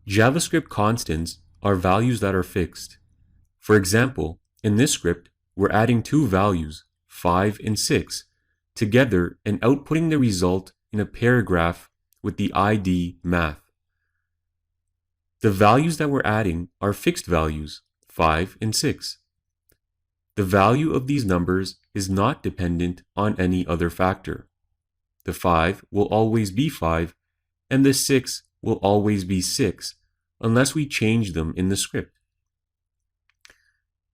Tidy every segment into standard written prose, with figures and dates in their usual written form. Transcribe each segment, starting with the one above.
JavaScript constants are values that are fixed. For example, in this script, we're adding two values, 5 and 6, together and outputting the result in a paragraph with the ID math. The values that we're adding are fixed values, 5 and 6. The value of these numbers is not dependent on any other factor. The 5 will always be 5, and the 6 will always be 6, unless we change them in the script.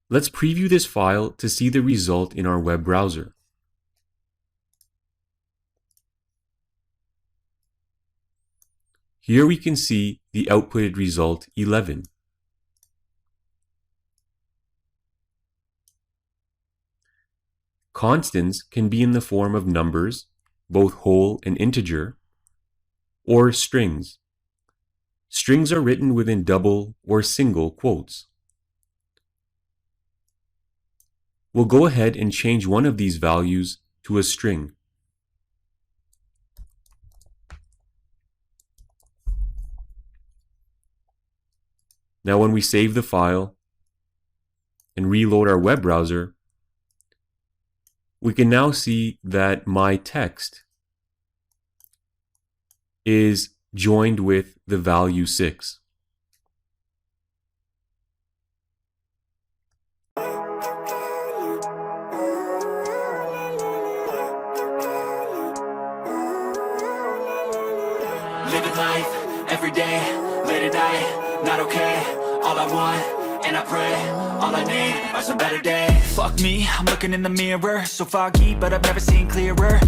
Let's preview this file to see the result in our web browser. Here we can see the outputted result 11. Constants can be in the form of numbers, both whole and integer, or strings. Strings are written within double or single quotes. We'll go ahead and change one of these values to a string. Now when we save the file and reload our web browser, we can now see that my text is joined with the value 6. Living life, every day, late at night, not okay. All I want, and I pray, all I need are some better days. Fuck me, I'm looking in the mirror, so foggy, but I've never seen clearer.